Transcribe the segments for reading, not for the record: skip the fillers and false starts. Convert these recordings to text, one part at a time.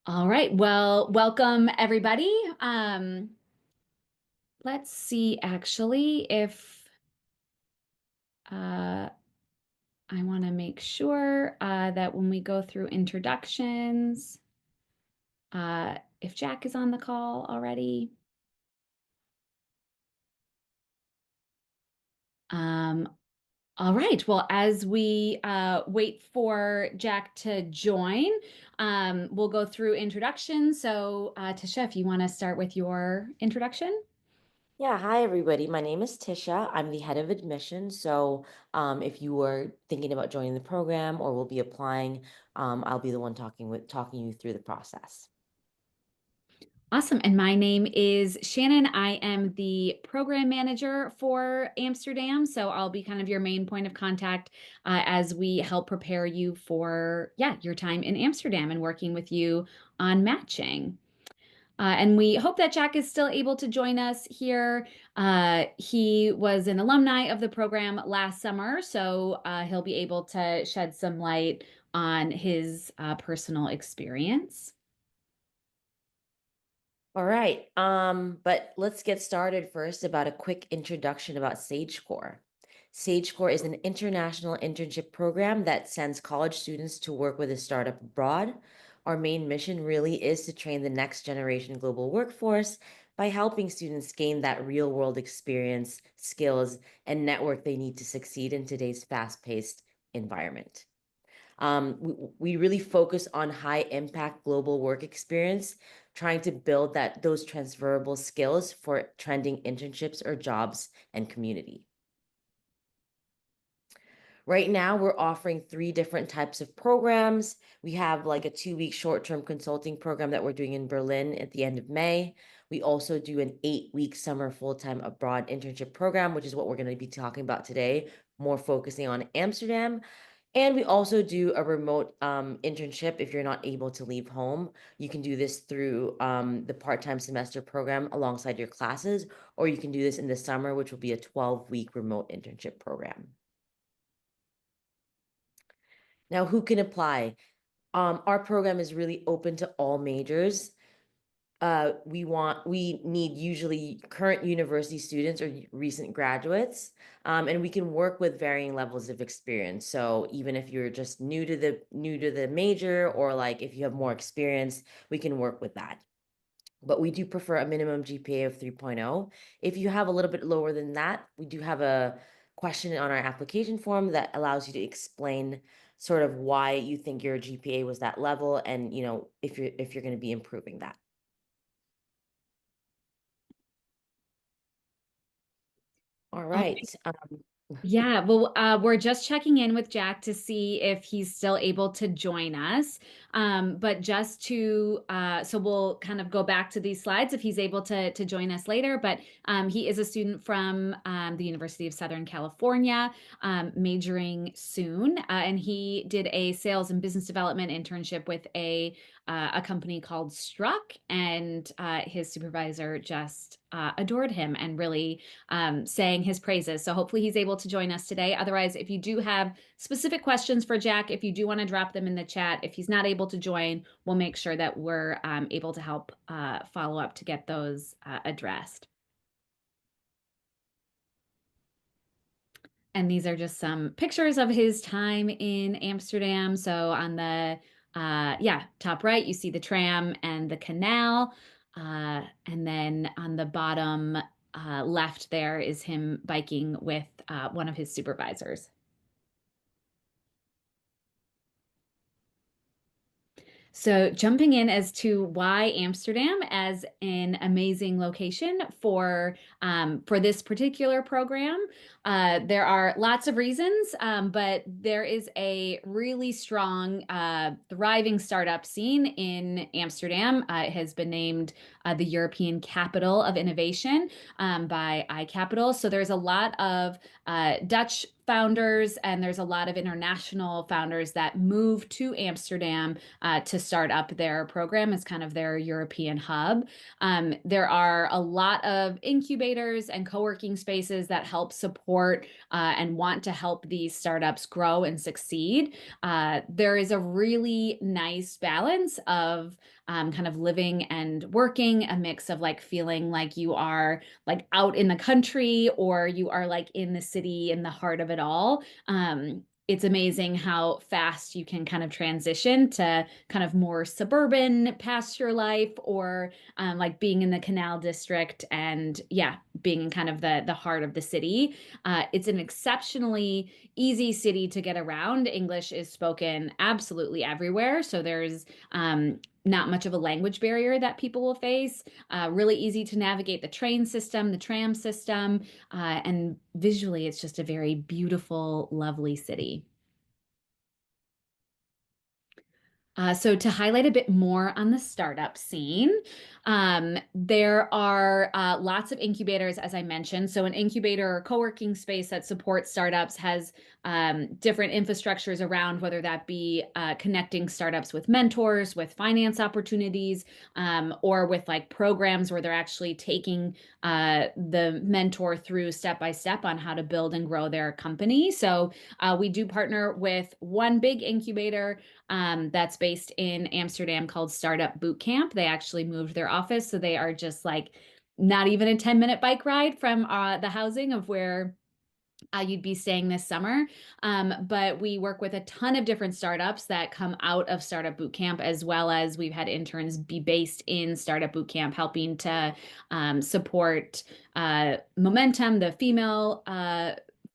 All right. Well, welcome everybody. Let's see actually if uh, I want to make sure that when we go through introductions, if Jack is on the call already. Um, all right. Well, as we wait for Jack to join, we'll go through introductions. So, Tisha, if you want to start with your introduction. Yeah, hi everybody. My name is Tisha. I'm the head of admissions. If you were thinking about joining the program or will be applying, I'll be the one talking you through the process. Awesome. And my name is Shannon. I am the program manager for Amsterdam. So I'll be kind of your main point of contact as we help prepare you for, yeah, your time in Amsterdam and working with you on matching. And we hope that Jack is still able to join us here. He was an alumni of the program last summer, so he'll be able to shed some light on his personal experience. All right. But let's get started first about a quick introduction about SageCore. SageCore is an international internship program that sends college students to work with a startup abroad. Our main mission really is to train the next generation global workforce by helping students gain that real world experience, skills, and network they need to succeed in today's fast-paced environment. We really focus on high impact global work experience, trying to build those transferable skills for trending internships or jobs and community. Right now, we're offering three different types of programs. We have like a 2-week short-term consulting program that we're doing in Berlin at the end of May. We also do an 8-week summer full-time abroad internship program, which is what we're going to be talking about today, more focusing on Amsterdam. And we also do a remote internship if you're not able to leave home. You can do this through the part-time semester program alongside your classes, or you can do this in the summer, which will be a 12-week remote internship program. Now, who can apply? Our program is really open to all majors. We need usually current university students or recent graduates, and we can work with varying levels of experience. So even if you're just new to the major, or like if you have more experience, we can work with that. But we do prefer a minimum GPA of 3.0. If you have a little bit lower than that, we do have a question on our application form that allows you to explain sort of why you think your GPA was that level, and if you're going to be improving that. All right. Yeah, well, we're just checking in with Jack to see if he's still able to join us. But just to, so we'll kind of go back to these slides if he's able to join us later. But he is a student from the University of Southern California, majoring soon, and he did a sales and business development internship with a company called Struck, and his supervisor just adored him and really saying his praises. So hopefully he's able to join us today. Otherwise, if you do have specific questions for Jack, if you do want to drop them in the chat, if he's not able to join, we'll make sure that we're able to help follow up to get those addressed. And these are just some pictures of his time in Amsterdam. So on the yeah, top right, you see the tram and the canal. And then on the bottom left there is him biking with one of his supervisors. So, jumping in as to why Amsterdam as an amazing location for this particular program, there are lots of reasons, but there is a really strong, thriving startup scene in Amsterdam. It has been named the European Capital of Innovation by iCapital. So, there's a lot of Dutch founders, and there's a lot of international founders that move to Amsterdam to start up their program as kind of their European hub. There are a lot of incubators and co-working spaces that help support and want to help these startups grow and succeed. There is a really nice balance of kind of living and working, a mix of like feeling like you are like out in the country or you are like in the city in the heart of it all. It's amazing how fast you can kind of transition to kind of more suburban pasture life or like being in the Canal District and yeah, being in kind of the heart of the city. It's an exceptionally easy city to get around. English is spoken absolutely everywhere, so there's not much of a language barrier that people will face. Really easy to navigate the train system, the tram system, and visually, it's just a very beautiful, lovely city. So to highlight a bit more on the startup scene, there are lots of incubators, as I mentioned. So an incubator or co-working space that supports startups has different infrastructures around, whether that be connecting startups with mentors, with finance opportunities, or with like programs where they're actually taking the mentor through step by step on how to build and grow their company. So we do partner with one big incubator that's based in Amsterdam called Startup Boot Camp. They actually moved their office, so they are just like not even a 10-minute bike ride from the housing of where you'd be staying this summer. But we work with a ton of different startups that come out of Startup Bootcamp, as well as we've had interns be based in Startup Bootcamp, helping to support Momentum, the female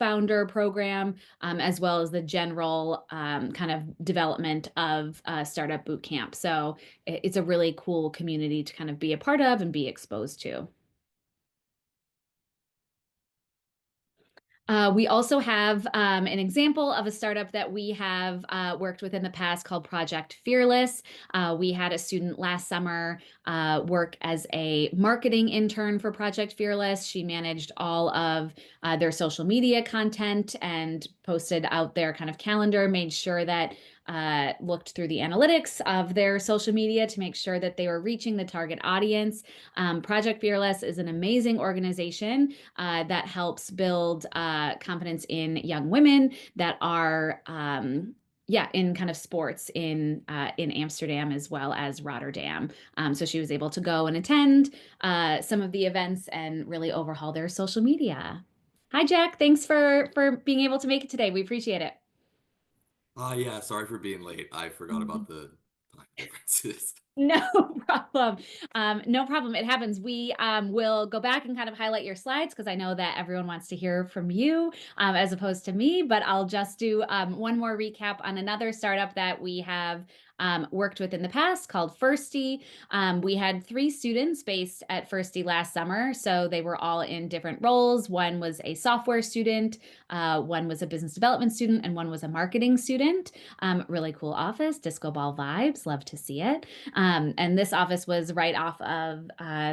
founder program, as well as the general kind of development of Startup Bootcamp. So it's a really cool community to kind of be a part of and be exposed to. We also have an example of a startup that we have worked with in the past called Project Fearless. We had a student last summer work as a marketing intern for Project Fearless. She managed all of their social media content and posted out their kind of calendar, made sure that looked through the analytics of their social media to make sure that they were reaching the target audience. Project Fearless is an amazing organization that helps build confidence in young women that are yeah, in kind of sports in Amsterdam as well as Rotterdam. So she was able to go and attend some of the events and really overhaul their social media. Hi, Jack. Thanks for being able to make it today. We appreciate it. Yeah, sorry for being late. I forgot about the time differences. No problem. No problem. It happens. We will go back and kind of highlight your slides because I know that everyone wants to hear from you as opposed to me. But I'll just do one more recap on another startup that we have worked with in the past called Firsty. We had 3 students based at Firsty last summer. So they were all in different roles. One was a software student, one was a business development student, and one was a marketing student. Really cool office, disco ball vibes. Love to see it. And this office was right off of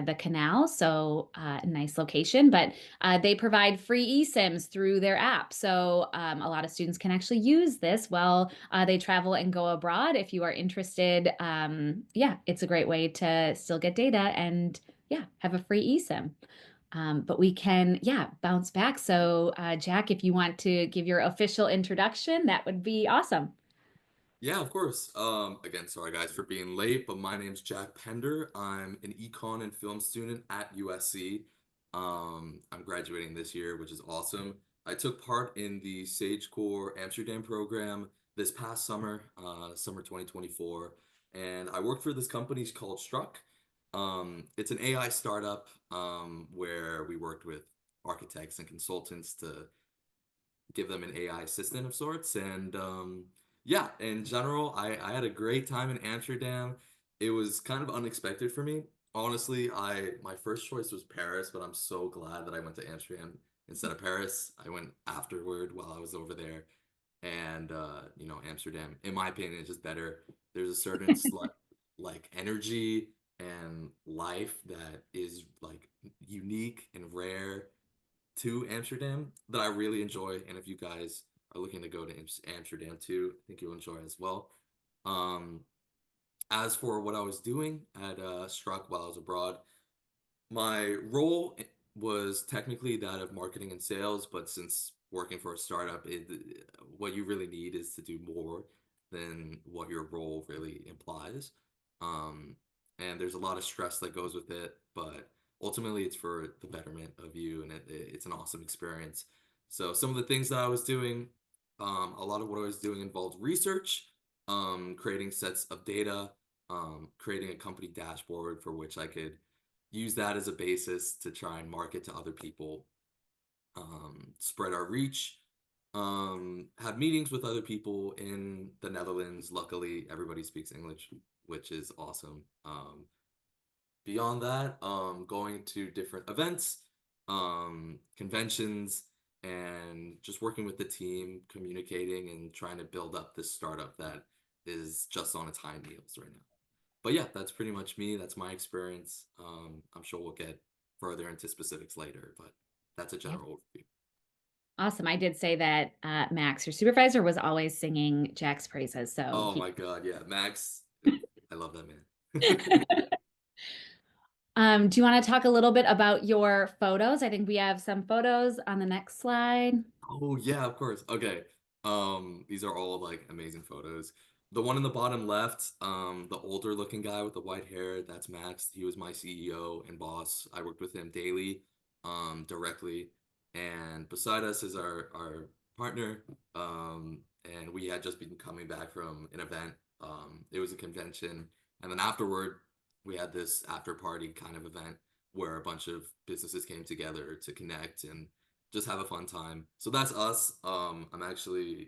the canal, so nice location. But they provide free eSIMs through their app, so a lot of students can actually use this while they travel and go abroad. If you are interested, yeah, it's a great way to still get data and yeah, have a free eSIM. But we can, yeah, bounce back. So, Jack, if you want to give your official introduction, that would be awesome. Yeah, of course. Again, sorry guys for being late, but my name's Jack Pender. I'm an econ and film student at USC. I'm graduating this year, which is awesome. I took part in the Sage Core Amsterdam program this past summer, summer 2024, and I worked for this company called Struck. It's an AI startup where we worked with architects and consultants to give them an AI assistant of sorts. And yeah, in general, I had a great time in Amsterdam. It was kind of unexpected for me. Honestly, I my first choice was Paris, but I'm so glad that I went to Amsterdam instead of Paris. I went afterward while I was over there. And Amsterdam, in my opinion, is just better. There's a certain like energy and life that is like unique and rare to Amsterdam that I really enjoy. And if you guys are looking to go to Amsterdam too, I think you'll enjoy it as well. Um, as for what I was doing at Struck while I was abroad, my role was technically that of marketing and sales, but since working for a startup, what you really need is to do more than what your role really implies. Um, and there's a lot of stress that goes with it, but ultimately it's for the betterment of you, and it's an awesome experience. So some of the things that I was doing, a lot of what I was doing involved research, creating sets of data, creating a company dashboard for which I could use that as a basis to try and market to other people, spread our reach, have meetings with other people in the Netherlands. Luckily, everybody speaks English, which is awesome. Beyond that, going to different events, conventions, and just working with the team, communicating, and trying to build up this startup that is just on its hind heels right now. But yeah, that's pretty much me. That's my experience. I'm sure we'll get further into specifics later, but that's a Yeah. general overview. Awesome. I did say that Max, your supervisor, was always singing Jack's praises. So Oh he. my God, yeah, Max, I love that man. Do you want to talk a little bit about your photos? I think we have some photos on the next slide. Oh yeah, of course. Okay. These are all like amazing photos. The one in the bottom left, the older looking guy with the white hair, that's Max. He was my CEO and boss. I worked with him daily, directly. And beside us is our partner. And we had just been coming back from an event. It was a convention. And then afterward, we had this after party kind of event where a bunch of businesses came together to connect and just have a fun time. So that's us. I'm actually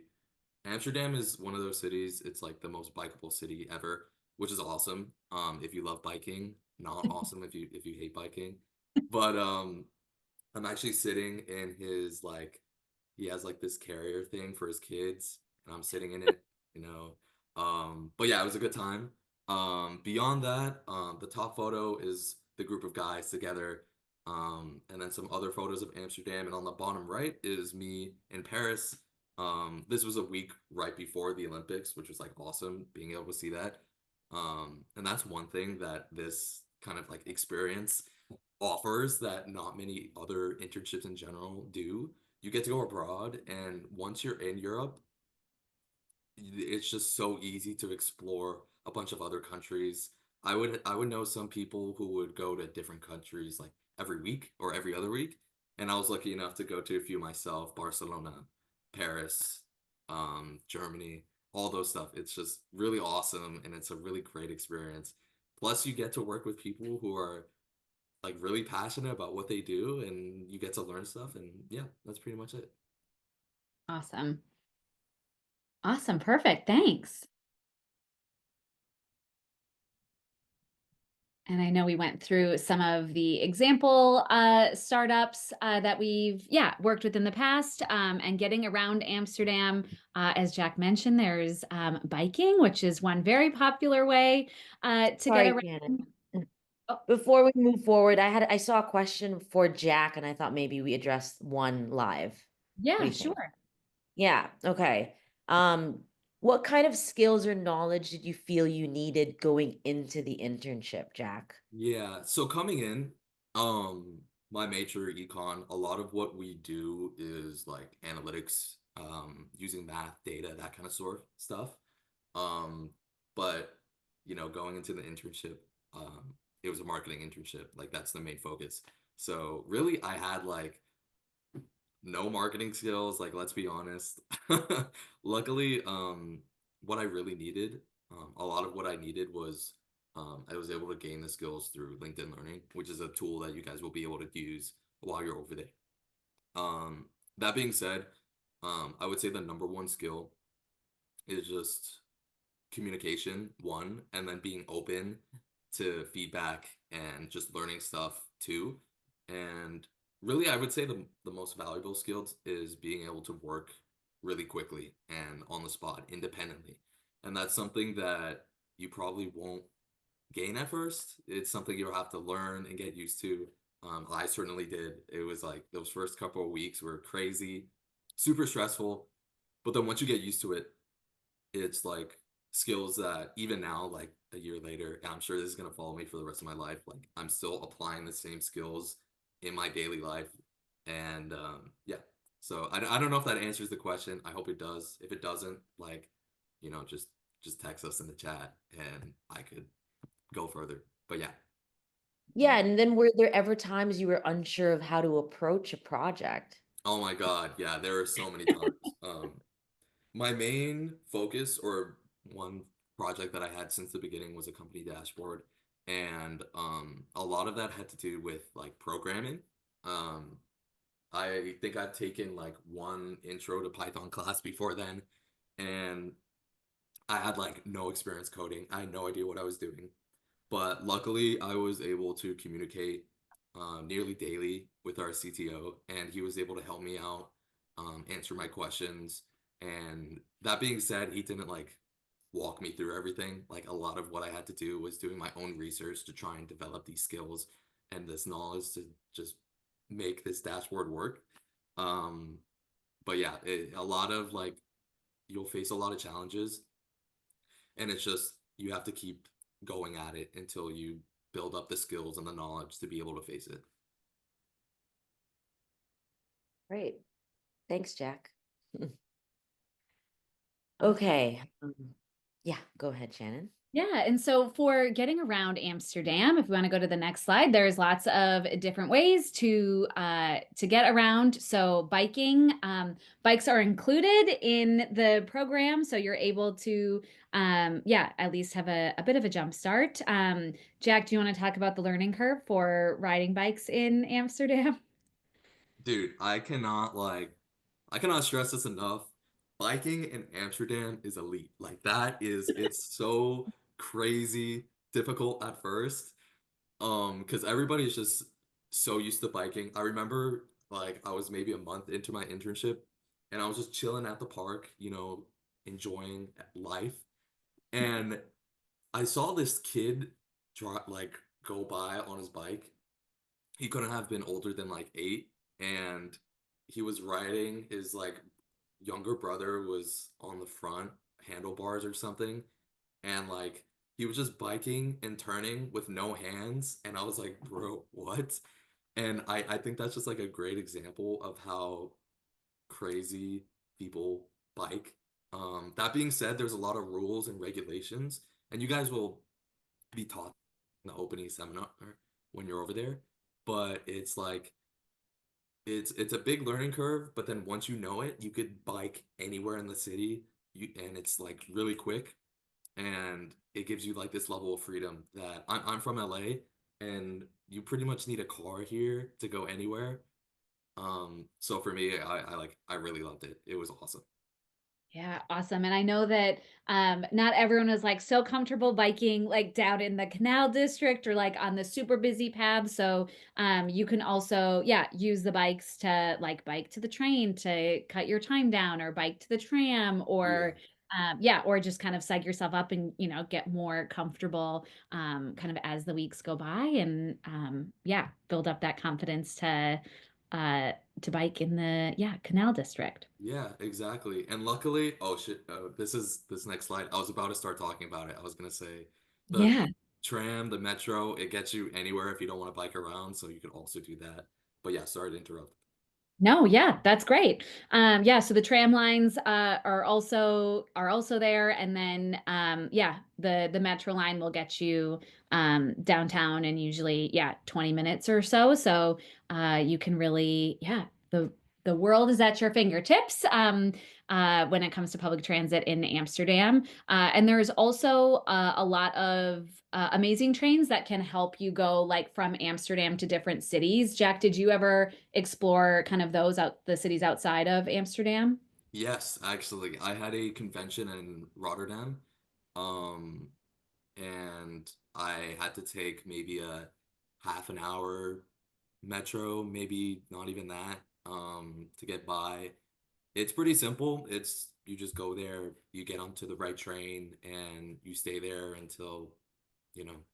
Amsterdam is one of those cities. It's like the most bikeable city ever, which is awesome. If you love biking, not awesome if you hate biking. But I'm actually sitting in his like he has like this carrier thing for his kids, and I'm sitting in it, you know. But yeah, it was a good time. Beyond that, the top photo is the group of guys together, and then some other photos of Amsterdam, and on the bottom right is me in Paris. This was a week right before the Olympics, which was like awesome being able to see that. And that's one thing that this kind of like experience offers that not many other internships in general do. You get to go abroad, and once you're in Europe, it's just so easy to explore a bunch of other countries. I would know some people who would go to different countries like every week or every other week, and I was lucky enough to go to a few myself, Barcelona, Paris, Germany, all those stuff. It's just really awesome, and it's a really great experience. Plus, you get to work with people who are like really passionate about what they do, and you get to learn stuff, and yeah, that's pretty much it. Awesome. Awesome. Perfect. Thanks. And I know we went through some of the example startups that we've, yeah, worked with in the past, and getting around Amsterdam. As Jack mentioned, there's biking, which is one very popular way to get Sorry, around. Shannon. Oh, Before we move forward, I saw a question for Jack, and I thought maybe we addressed one live. What do yeah, you think? sure. Yeah, okay. What kind of skills or knowledge did you feel you needed going into the internship, Jack? Yeah, so coming in, um, my major econ, a lot of what we do is like analytics, using math, data, that kind of sort of stuff. Um, but going into the internship, it was a marketing internship. Like that's the main focus. So really, I had like no marketing skills, like let's be honest. Luckily, what I really needed, a lot of what I needed was I was able to gain the skills through LinkedIn Learning, which is a tool that you guys will be able to use while you're over there. Um, that being said, I would say the number one skill is just communication, one, and then being open to feedback and just learning stuff too. And really, I would say the most valuable skills is being able to work really quickly and on the spot independently. And that's something that you probably won't gain at first. It's something you'll have to learn and get used to. I certainly did. It was like those first couple of weeks were crazy, super stressful. But then once you get used to it, it's like skills that even now, like a year later, I'm sure this is gonna follow me for the rest of my life. Like I'm still applying the same skills in my daily life. And yeah. So I don't know if that answers the question. I hope it does. If it doesn't, like, just text us in the chat and I could go further. But yeah. Yeah, and then were there ever times you were unsure of how to approach a project? Oh my God. Yeah, there are so many times. My main focus or one project that I had since the beginning was a company dashboard. And a lot of that had to do with like programming. Um, I think I've taken like one intro to Python class before then, and I had like no experience coding. I had no idea what I was doing. But luckily, I was able to communicate nearly daily with our CTO, and he was able to help me out, answer my questions. And that being said, he didn't like walk me through everything. Like a lot of what I had to do was doing my own research to try and develop these skills and this knowledge to just make this dashboard work. Um, but yeah, a lot of like you'll face a lot of challenges, and it's just you have to keep going at it until you build up the skills and the knowledge to be able to face it. Great. Thanks, Jack. Okay. Yeah, go ahead, Shannon. Yeah, and so for getting around Amsterdam, if we want to go to the next slide, there's lots of different ways to get around. So biking, bikes are included in the program, so you're able to, yeah, at least have a bit of a jump start. Jack, do you want to talk about the learning curve for riding bikes in Amsterdam? Dude, I cannot stress this enough. Biking in Amsterdam is elite. Like it's so crazy difficult at first. Because everybody's just so used to biking. I remember like I was maybe a month into my internship and I was just chilling at the park, enjoying life. And I saw this kid like go by on his bike. He couldn't have been older than like 8, and he was riding his like younger brother was on the front handlebars or something, and like he was just biking and turning with no hands, and I was like, bro, what? And I think that's just like a great example of how crazy people bike. That being said, there's a lot of rules and regulations, and you guys will be taught in the opening seminar when you're over there. But it's like it's a big learning curve, but then once you know it, you could bike anywhere in the city. And it's like really quick, and it gives you like this level of freedom that I'm from LA, and you pretty much need a car here to go anywhere. So for me, I really loved it. It was awesome. Yeah, awesome. And I know that not everyone is like so comfortable biking like down in the canal district or like on the super busy paths. So you can also, yeah, use the bikes to like bike to the train to cut your time down or bike to the tram Yeah. or yeah, or just kind of psych yourself up and, get more comfortable kind of as the weeks go by and yeah, build up that confidence uh, to bike in the, yeah, canal district. Yeah, exactly. And luckily, oh shit, this next slide. I was about to start talking about it. I was gonna say the Yeah. tram, the metro, it gets you anywhere if you don't want to bike around, so you could also do that. But yeah, sorry to interrupt. No, yeah, that's great. Yeah, so the tram lines are also there, and then yeah, the metro line will get you downtown in usually 20 minutes or so. So you can really the world is at your fingertips when it comes to public transit in Amsterdam. And there's also a lot of amazing trains that can help you go like from Amsterdam to different cities. Jack, did you ever explore kind of the cities outside of Amsterdam? Yes, actually, I had a convention in Rotterdam, um, and I had to take maybe a half an hour metro, maybe not even that, to get by. It's pretty simple. It's you just go there, you get onto the right train, and you stay there until,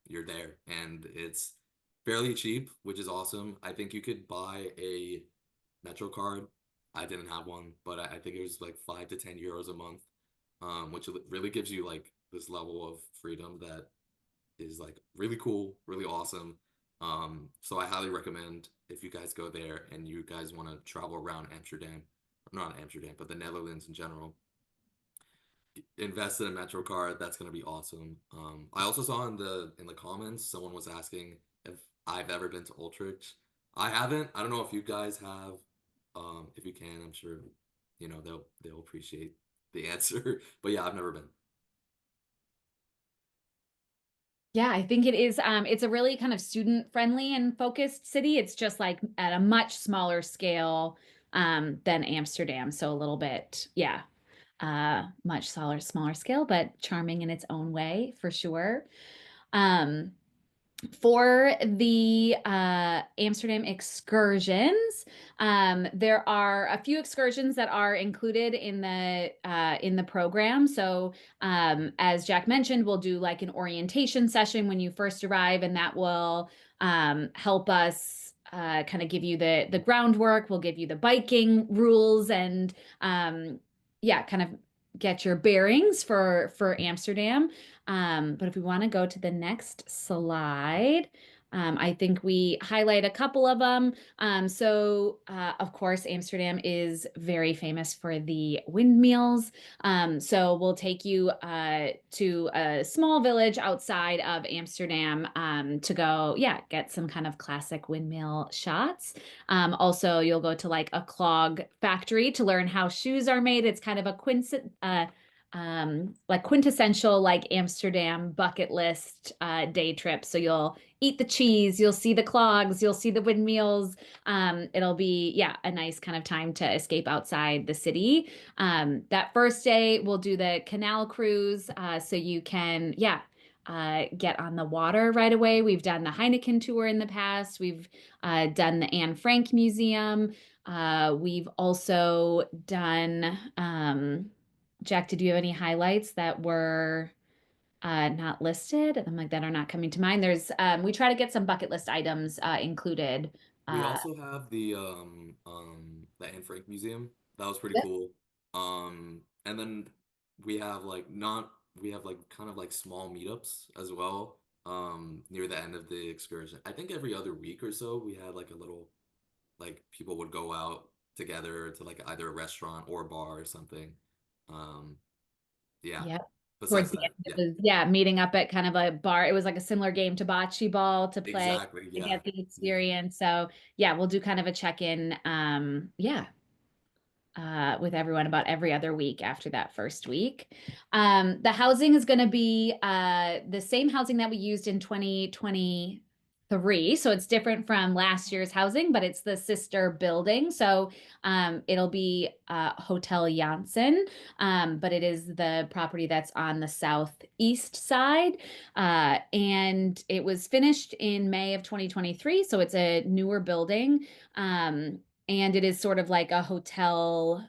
you're there. And it's fairly cheap, which is awesome. I think you could buy a Metro card. I didn't have one, but I think it was like 5 to 10 euros a month, which really gives you like this level of freedom that is like really cool, really awesome. So I highly recommend if you guys go there and you guys want to travel around Amsterdam, not Amsterdam, but the Netherlands in general, invest in a Metro card. That's gonna be awesome. I also saw in the comments someone was asking if I've ever been to Ultrich. I haven't. I don't know if you guys have. If you can, I'm sure they'll appreciate the answer. But yeah, I've never been. Yeah, I think it is. It's a really kind of student friendly and focused city. It's just like at a much smaller scale than Amsterdam. So a little bit, yeah, much smaller scale, but charming in its own way for sure. Um, for the Amsterdam excursions, there are a few excursions that are included in the program. So, as Jack mentioned, we'll do like an orientation session when you first arrive, and that will help us kind of give you the groundwork. We'll give you the biking rules and yeah, kind of get your bearings for Amsterdam. But if we want to go to the next slide, I think we highlight a couple of them. Of course, Amsterdam is very famous for the windmills. So we'll take you to a small village outside of Amsterdam to go, yeah, get some kind of classic windmill shots. Also, you'll go to like a clog factory to learn how shoes are made. It's kind of a like quintessential like Amsterdam bucket list day trip. So you'll eat the cheese, you'll see the clogs, you'll see the windmills. It'll be yeah a nice kind of time to escape outside the city. That first day we'll do the canal cruise, so you can yeah. Get on the water right away. We've done the Heineken tour in the past. We've done the Anne Frank Museum. We've also done Jack, did you have any highlights that were not listed? I'm like that are not coming to mind. There's we try to get some bucket list items included. We Uh, also have the Anne Frank Museum. That was pretty Yep. cool. And then we have like not we have like kind of like small meetups as well. Near the end of the excursion. I think every other week or so we had like a little like people would go out together to like either a restaurant or a bar or something. Um, yeah. Yep. Towards Besides the that, end, it yeah, was yeah, meeting up at kind of a bar. It was like a similar game to bocce ball to play exactly. to Yeah. get the Yeah. experience. So yeah, we'll do kind of a check-in. Yeah, with everyone about every other week after that first week. The housing is going to be the same housing that we used in 2023. So it's different from last year's housing, but it's the sister building. So it'll be Hotel Janssen, but it is the property that's on the southeast side. And it was finished in May of 2023. So it's a newer building. And it is sort of like a hotel,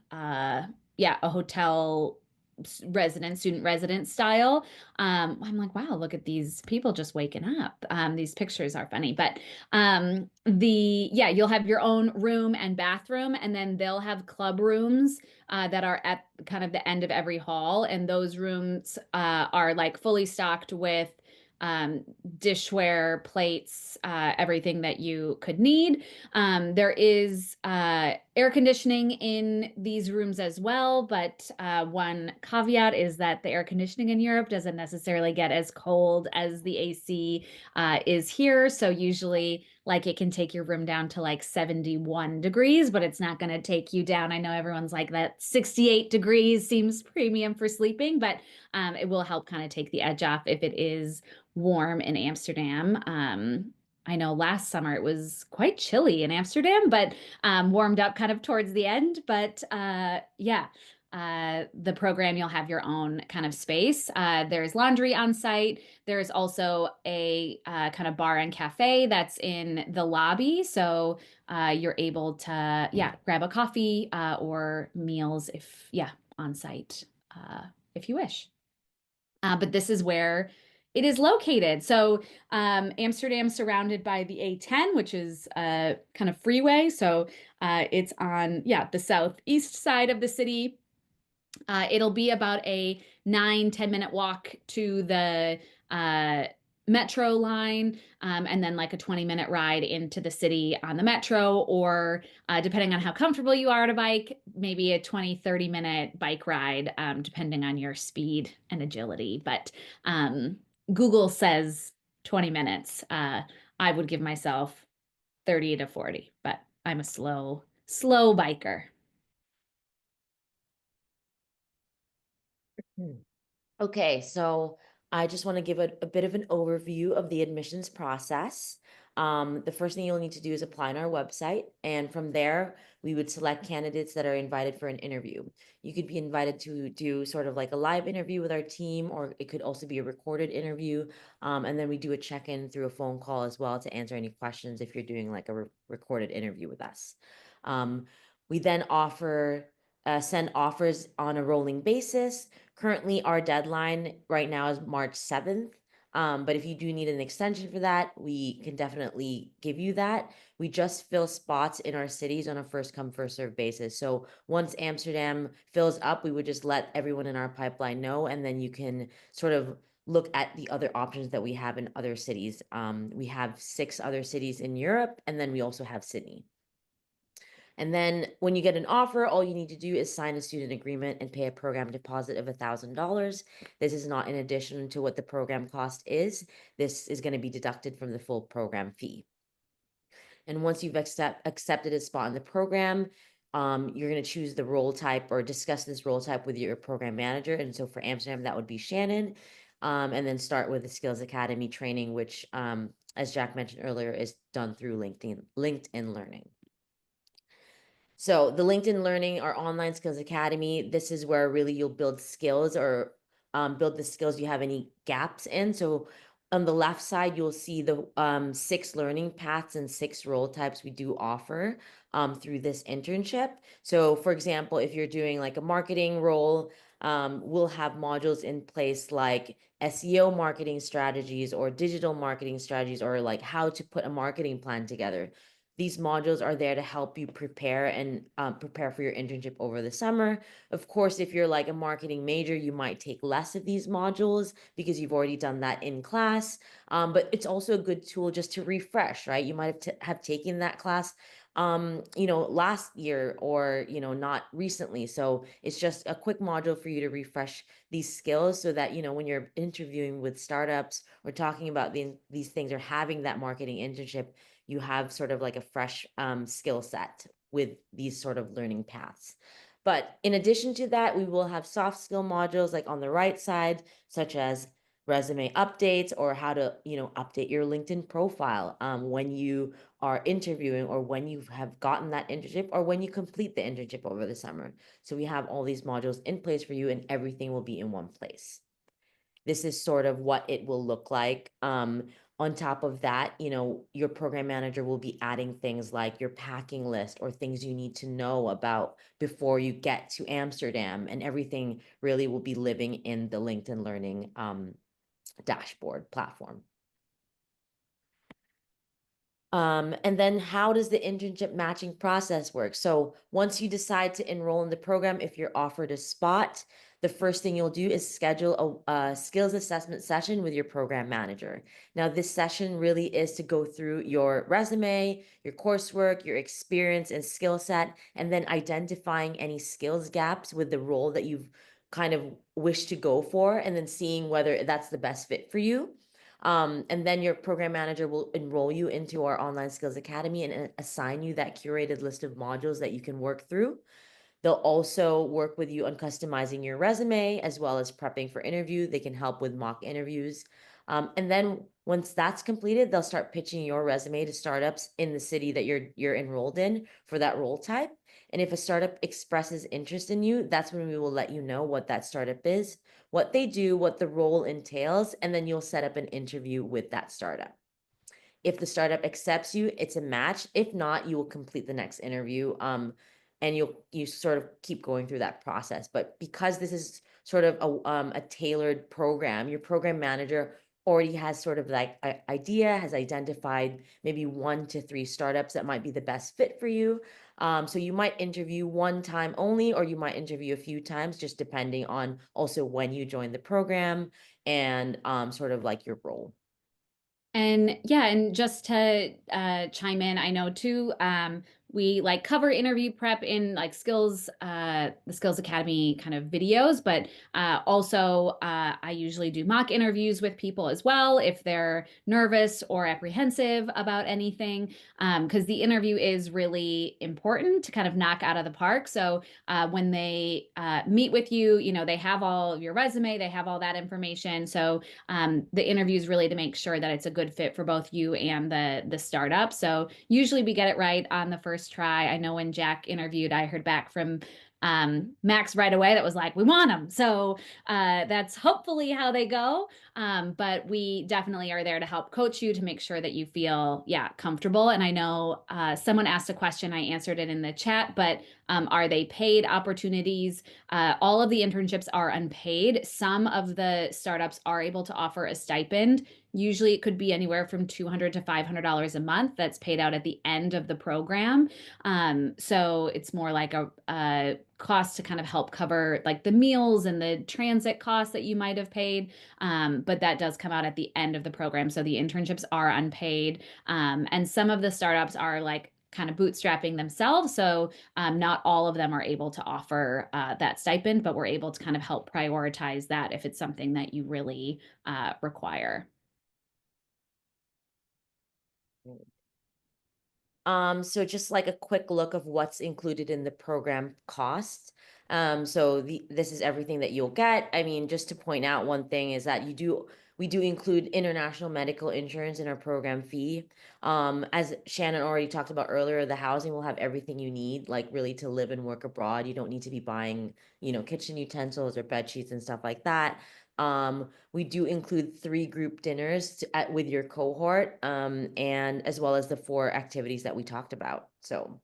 yeah, a hotel student resident style. I'm like, wow, look at these people just waking up. These pictures are funny, but yeah, you'll have your own room and bathroom, and then they'll have club rooms that are at kind of the end of every hall, and those rooms are like fully stocked with um, dishware, plates, everything that you could need. There is air conditioning in these rooms as well, but one caveat is that the air conditioning in Europe doesn't necessarily get as cold as the AC is here. So usually, like it can take your room down to like 71 degrees, but it's not going to take you down. I know everyone's like that 68 degrees seems premium for sleeping, but it will help kind of take the edge off if it is warm in Amsterdam. I know last summer it was quite chilly in Amsterdam, but warmed up kind of towards the end. But yeah, the program, you'll have your own kind of space. There's laundry on site. There's also a kind of bar and cafe that's in the lobby. So you're able to, yeah, grab a coffee or meals if, yeah, on site if you wish. But this is where It is located. So Amsterdam surrounded by the A10, which is kind of freeway. So it's on, yeah, the southeast side of the city. It'll be about a 9-10 minute walk to the uh, metro line, and then like a 20-minute ride into the city on the metro, or depending on how comfortable you are to bike, maybe a 20-30 minute bike ride, depending on your speed and agility. But Google says 20 minutes. I would give myself 30 to 40, but I'm a slow biker. Hmm. Okay, so I just want to give a bit of an overview of the admissions process. The first thing you'll need to do is apply on our website, and from there, we would select candidates that are invited for an interview. You could be invited to do sort of like a live interview with our team, or it could also be a recorded interview. And then we do a check-in through a phone call as well to answer any questions if you're doing like a recorded interview with us. We then send offers on a rolling basis. Currently, our deadline right now is March 7th. But if you do need an extension for that, we can definitely give you that. We just fill spots in our cities on a first come, first serve basis. So once Amsterdam fills up, we would just let everyone in our pipeline know, and then you can sort of look at the other options that we have in other cities. We have 6 other cities in Europe, and then we also have Sydney. And then when you get an offer, all you need to do is sign a student agreement and pay a program deposit of $1,000. This is not in addition to what the program cost is. This is going to be deducted from the full program fee. And once you've accepted a spot in the program, you're going to choose the role type or discuss this role type with your program manager. And so for Amsterdam, that would be Shannon. And then start with the Skills Academy training, which, as Jack mentioned earlier, is done through LinkedIn Learning. So the LinkedIn Learning, our online skills academy, this is where really you'll build skills or build the skills you have any gaps in. So on the left side, you'll see the 6 learning paths and 6 role types we do offer through this internship. So for example, if you're doing like a marketing role, we'll have modules in place like SEO marketing strategies or digital marketing strategies, or like how to put a marketing plan together. These modules are there to help you prepare and prepare for your internship over the summer. Of course, if you're like a marketing major, you might take less of these modules because you've already done that in class. But it's also a good tool just to refresh, right? You might have taken that class last year or, not recently. So it's just a quick module for you to refresh these skills so that, when you're interviewing with startups or talking about these things or having that marketing internship, you have sort of like a fresh skill set with these sort of learning paths. But in addition to that, we will have soft skill modules like on the right side, such as resume updates or how to, update your LinkedIn profile when you are interviewing or when you have gotten that internship or when you complete the internship over the summer. So we have all these modules in place for you and everything will be in one place. This is sort of what it will look like. On top of that, your program manager will be adding things like your packing list or things you need to know about before you get to Amsterdam, and everything really will be living in the LinkedIn Learning dashboard platform. And then how does the internship matching process work? So once you decide to enroll in the program, if you're offered a spot, the first thing you'll do is schedule a skills assessment session with your program manager. Now, this session really is to go through your resume, your coursework, your experience and skill set, and then identifying any skills gaps with the role that you've kind of wish to go for, and then seeing whether that's the best fit for you. And then your program manager will enroll you into our online skills academy and assign you that curated list of modules that you can work through. They'll also work with you on customizing your resume as well as prepping for interview. They can help with mock interviews. And then once that's completed, they'll start pitching your resume to startups in the city that you're enrolled in for that role type. And if a startup expresses interest in you, that's when we will let you know what that startup is, what they do, what the role entails, and then you'll set up an interview with that startup. If the startup accepts you, it's a match. If not, you will complete the next interview. And you sort of keep going through that process. But because this is sort of a tailored program, your program manager already has sort of like an idea, has identified maybe 1 to 3 startups that might be the best fit for you. So you might interview one time only, or you might interview a few times, just depending on also when you join the program and sort of like your role. And yeah, and just to chime in, I know too, we like cover interview prep in like the Skills Academy kind of videos, but also I usually do mock interviews with people as well if they're nervous or apprehensive about anything, because the interview is really important to kind of knock out of the park. So when they meet with you, you know, they have all of your resume, they have all that information. So the interview is really to make sure that it's a good fit for both you and the startup. So usually we get it right on the first try. I know when Jack interviewed, I heard back from Max right away that was like, we want him. So that's hopefully how they go. But we definitely are there to help coach you to make sure that you feel, yeah, comfortable. And I know someone asked a question, I answered it in the chat, but are they paid opportunities? All of the internships are unpaid. Some of the startups are able to offer a stipend. Usually it could be anywhere from $200 to $500 a month that's paid out at the end of the program. So it's more like a cost to kind of help cover like the meals and the transit costs that you might have paid. But that does come out at the end of the program. So the internships are unpaid. And some of the startups are like kind of bootstrapping themselves. So not all of them are able to offer that stipend, but we're able to kind of help prioritize that if it's something that you really require. So just like a quick look of what's included in the program costs. This is everything that you'll get. I mean, just to point out one thing is that we do include international medical insurance in our program fee. As Shannon already talked about earlier, the housing will have everything you need, like really to live and work abroad. You don't need to be buying, kitchen utensils or bed sheets and stuff like that. We do include 3 group dinners with your cohort, and as well as the 4 activities that we talked about. So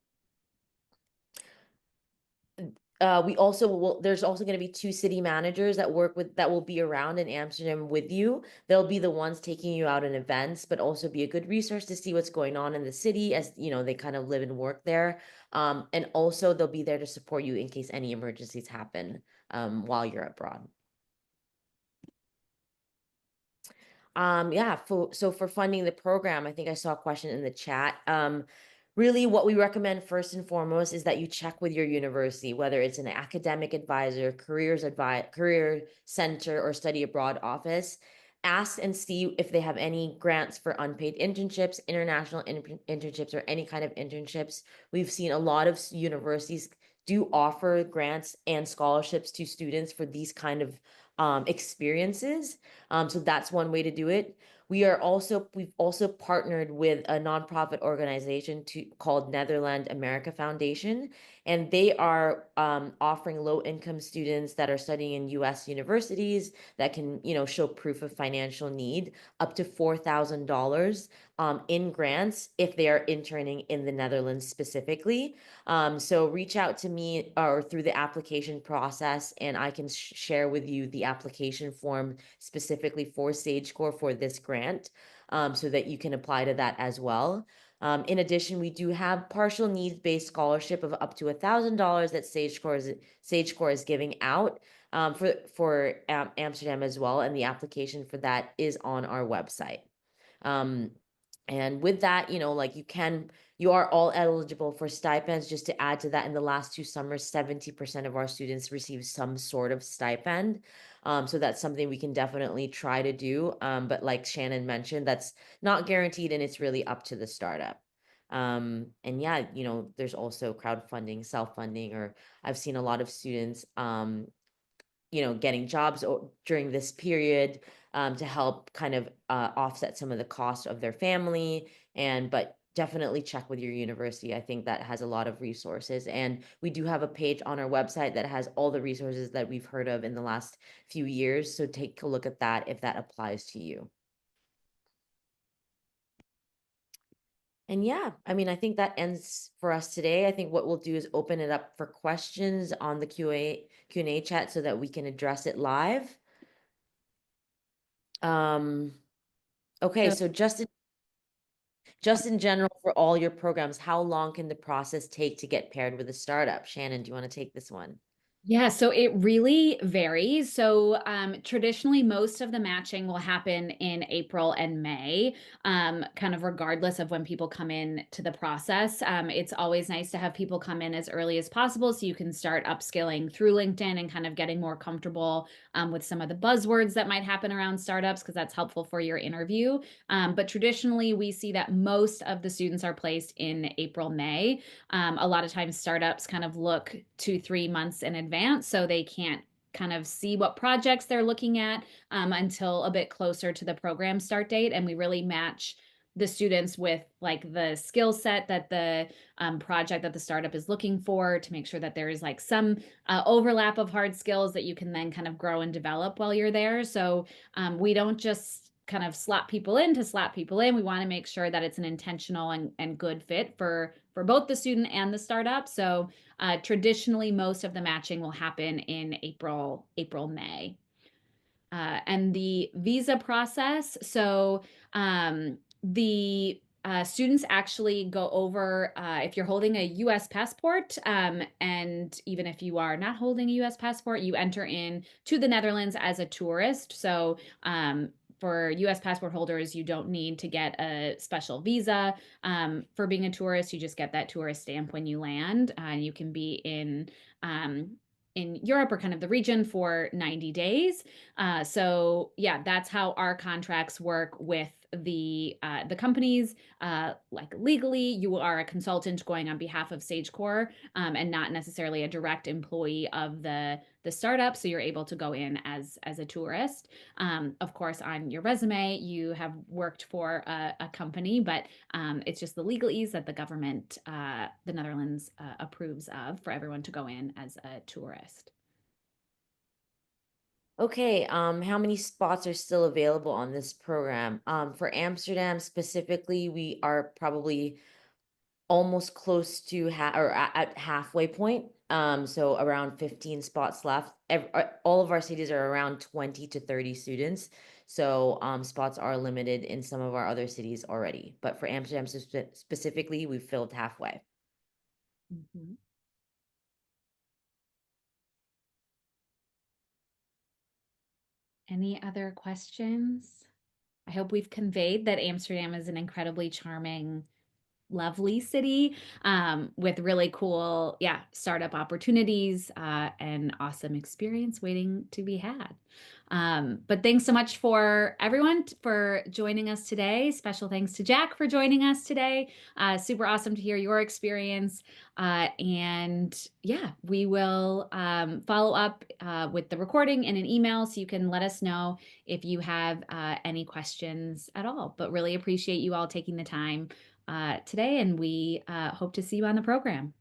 there's also going to be 2 city managers that will be around in Amsterdam with you. They'll be the ones taking you out in events, but also be a good resource to see what's going on in the city, as they kind of live and work there. And also they'll be there to support you in case any emergencies happen while you're abroad. Yeah, so for funding the program, I think I saw a question in the chat. Really what we recommend first and foremost is that you check with your university, whether it's an academic advisor, career center, or study abroad office. Ask and see if they have any grants for unpaid internships, international internships, or any kind of internships. We've seen a lot of universities do offer grants and scholarships to students for these kind of experiences. So that's one way to do it. We've also partnered with a nonprofit organization called Netherlands America Foundation, and they are offering low-income students that are studying in U.S. universities that can, show proof of financial need up to $4,000 in grants if they are interning in the Netherlands specifically. So reach out to me or through the application process, and I can share with you the application form specifically for SageCore for this grant, so that you can apply to that as well. In addition, we do have partial needs-based scholarship of up to $1,000 that SageCore is giving out for Amsterdam as well, and the application for that is on our website. And with that, you are all eligible for stipends. Just to add to that, in the last 2 summers, 70% of our students received some sort of stipend. So that's something we can definitely try to do. But like Shannon mentioned, that's not guaranteed, and it's really up to the startup. And yeah, there's also crowdfunding, self-funding, or I've seen a lot of students, getting jobs during this period, to help kind of offset some of the cost of their family. But definitely check with your university. I think that has a lot of resources. And we do have a page on our website that has all the resources that we've heard of in the last few years. So take a look at that if that applies to you. And yeah, I mean, I think that ends for us today. I think what we'll do is open it up for questions on the Q&A chat so that we can address it live. Okay, So so just in general for all your programs, how long can the process take to get paired with a startup? Shannon, do you want to take this one? yeah, so it really varies. So traditionally, most of the matching will happen in April and May, kind of regardless of when people come in to the process. It's always nice to have people come in as early as possible so you can start upskilling through LinkedIn and kind of getting more comfortable with some of the buzzwords that might happen around startups because that's helpful for your interview. But traditionally, we see that most of the students are placed in April, May. A lot of times, startups kind of look 2, 3 months in advance, so they can't kind of see what projects they're looking at until a bit closer to the program start date. And we really match the students with like the skill set that the project that the startup is looking for to make sure that there is like some overlap of hard skills that you can then kind of grow and develop while you're there. So we don't just kind of slot people in to slot people in. We want to make sure that it's an intentional and good fit for both the student and the startup. So traditionally, most of the matching will happen in April, May. And the visa process. So the students actually go over if you're holding a US passport, and even if you are not holding a US passport, you enter in to the Netherlands as a tourist. So for US passport holders, you don't need to get a special visa for being a tourist. You just get that tourist stamp when you land. You can be in Europe or kind of the region for 90 days. So yeah, that's how our contracts work with the companies. Like legally, you are a consultant going on behalf of SageCore, and not necessarily a direct employee of the startup. So you're able to go in as a tourist. Of course, on your resume, you have worked for a company, but it's just the legalese that the government, the Netherlands, approves of for everyone to go in as a tourist. Okay, how many spots are still available on this program? For Amsterdam specifically, we are probably almost close to at halfway point. So around 15 spots left. All of our cities are around 20 to 30 students. So spots are limited in some of our other cities already. But for Amsterdam specifically, we've filled halfway. Mhm. Any other questions? I hope we've conveyed that Amsterdam is an incredibly charming, lovely city with really cool, yeah, startup opportunities and awesome experience waiting to be had. But thanks so much for everyone for joining us today. Special thanks to Jack for joining us today. Super awesome to hear your experience. And yeah, we will follow up with the recording in an email so you can let us know if you have any questions at all. But really appreciate you all taking the time today, and we hope to see you on the program.